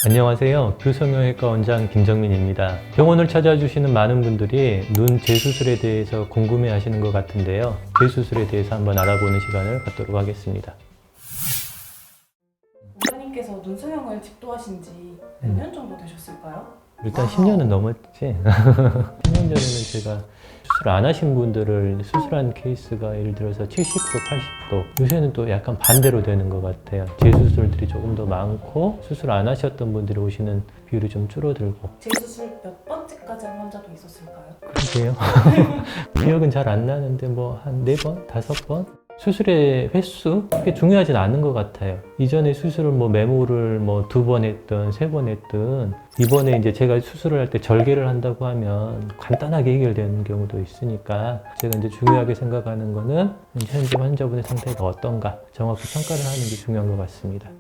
안녕하세요. 규성형외과 원장 김정민입니다. 병원을 찾아주시는 많은 분들이 눈 재수술에 대해서 궁금해 하시는 것 같은데요. 재수술에 대해서 한번 알아보는 시간을 갖도록 하겠습니다. 원장님께서 눈 성형을 집도하신 지 몇 년 정도 되셨을까요? 일단 10년은 넘었지. 10년 전에는 제가 수술 안 하신 분들을 수술한 케이스가 예를 들어서 70%, 80%. 요새는 또 약간 반대로 되는 것 같아요. 재수술들이 조금 더 많고 수술 안 하셨던 분들이 오시는 비율이 좀 줄어들고. 재수술 몇 번째까지 한 환자도 있었을까요? 그러게요. 기억은 잘 안 나는데 뭐 한 4번, 5번? 수술의 횟수? 그게 중요하진 않은 것 같아요. 이전에 수술을 메모를 2번 했든 3번 했든 이번에 이제 제가 수술을 할 때 절개를 한다고 하면 간단하게 해결되는 경우도 있으니까 제가 이제 중요하게 생각하는 거는 현재 환자분의 상태가 어떤가 정확히 평가를 하는 게 중요한 것 같습니다.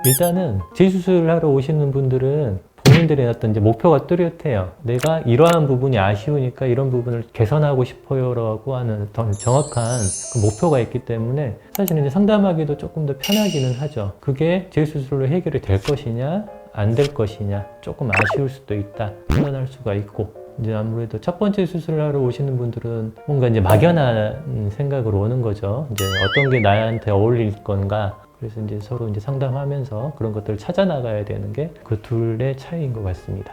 일단은 재수술을 하러 오시는 분들은 본인들의 어떤 이제 목표가 뚜렷해요. 내가 이러한 부분이 아쉬우니까 이런 부분을 개선하고 싶어요라고 하는 더 정확한 그 목표가 있기 때문에 사실은 이제 상담하기도 조금 더 편하기는 하죠. 그게 재수술로 해결이 될 것이냐, 안 될 것이냐, 조금 아쉬울 수도 있다, 판단할 수가 있고. 이제 아무래도 첫 번째 수술을 하러 오시는 분들은 뭔가 이제 막연한 생각으로 오는 거죠. 이제 어떤 게 나한테 어울릴 건가. 그래서 이제 서로 이제 상담하면서 그런 것들을 찾아 나가야 되는 게 그 둘의 차이인 것 같습니다.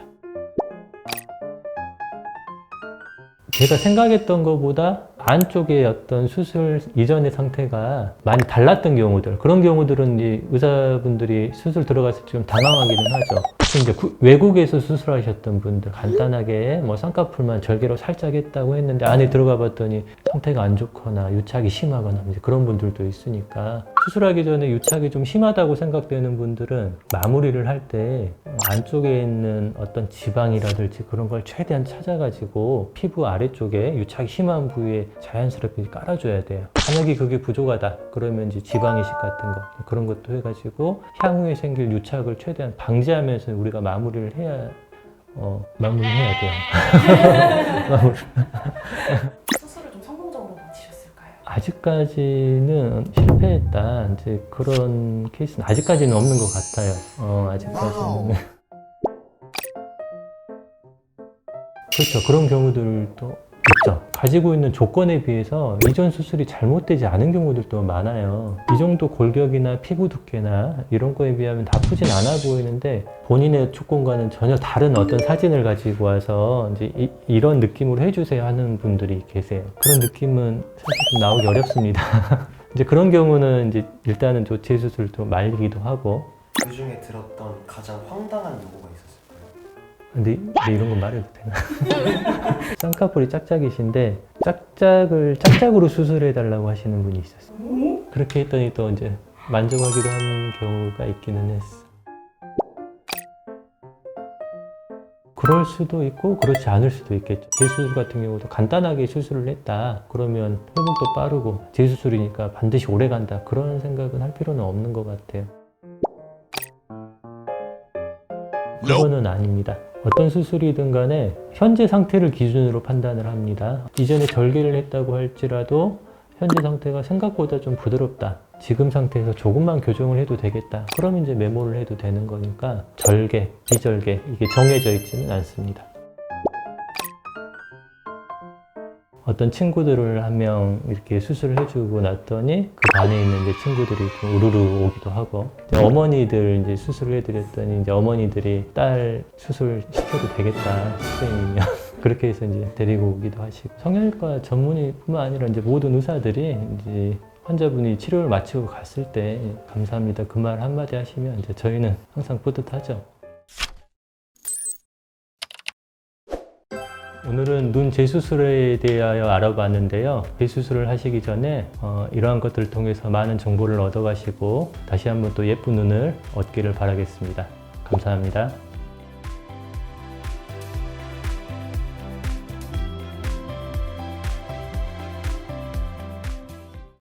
제가 생각했던 것보다 안쪽의 어떤 수술 이전의 상태가 많이 달랐던 경우들, 그런 경우들은 이제 의사분들이 수술 들어갔을 때 좀 당황하기는 하죠. 이제 외국에서 수술하셨던 분들 간단하게 쌍꺼풀만 절개로 살짝 했다고 했는데 안에 들어가 봤더니 상태가 안 좋거나 유착이 심하거나 이제 그런 분들도 있으니까 수술하기 전에 유착이 좀 심하다고 생각되는 분들은 마무리를 할 때 안쪽에 있는 어떤 지방이라든지 그런 걸 최대한 찾아가지고 피부 아래쪽에 유착이 심한 부위에 자연스럽게 깔아줘야 돼요. 만약에 그게 부족하다 그러면 이제 지방이식 같은 거 그런 것도 해가지고 향후에 생길 유착을 최대한 방지하면서 우리가 마무리를 해야 돼요. 수술을 좀 성공적으로 마치셨을까요? 아직까지는 실패했다 이제 그런 케이스는 아직까지는 없는 것 같아요. 아직까지는. 그렇죠. 그런 경우들도 있죠. 가지고 있는 조건에 비해서 이전 수술이 잘못되지 않은 경우들도 많아요. 이 정도 골격이나 피부 두께나 이런 거에 비하면 나쁘진 않아 보이는데 본인의 조건과는 전혀 다른 어떤 사진을 가지고 와서 이제 이런 느낌으로 해주세요 하는 분들이 계세요. 그런 느낌은 사실 좀 나오기 어렵습니다. 이제 그런 경우는 이제 일단은 재수술도 말리기도 하고. 그 중에 들었던 가장 황당한 요구가 있었을까요? 근데 이런 건 말해도 되나? 쌍꺼풀이 짝짝이신데 짝짝을 짝짝으로 수술해달라고 하시는 분이 있었어요. 그렇게 했더니 또 이제 만족하기도 하는 경우가 있기는 했어. 그럴 수도 있고 그렇지 않을 수도 있겠죠. 재수술 같은 경우도 간단하게 수술을 했다 그러면 회복도 빠르고 재수술이니까 반드시 오래 간다 그런 생각은 할 필요는 없는 것 같아요. 그거는 아닙니다. 어떤 수술이든 간에 현재 상태를 기준으로 판단을 합니다. 이전에 절개를 했다고 할지라도 현재 상태가 생각보다 좀 부드럽다. 지금 상태에서 조금만 교정을 해도 되겠다. 그러면 이제 메모를 해도 되는 거니까 절개, 비절개 이게 정해져 있지는 않습니다. 어떤 친구들을 한 명 이렇게 수술을 해주고 났더니 그 반에 있는 이제 친구들이 좀 우르르 오기도 하고 어머니들 이제 수술을 해드렸더니 이제 어머니들이 딸 수술 시켜도 되겠다 선생님이면 그렇게 해서 이제 데리고 오기도 하시고 성형외과 전문의뿐만 아니라 이제 모든 의사들이 이제 환자분이 치료를 마치고 갔을 때 감사합니다 그 말 한마디 하시면 이제 저희는 항상 뿌듯하죠. 오늘은 눈 재수술에 대하여 알아봤는데요. 재수술을 하시기 전에 이러한 것들을 통해서 많은 정보를 얻어가시고 다시 한번 또 예쁜 눈을 얻기를 바라겠습니다. 감사합니다.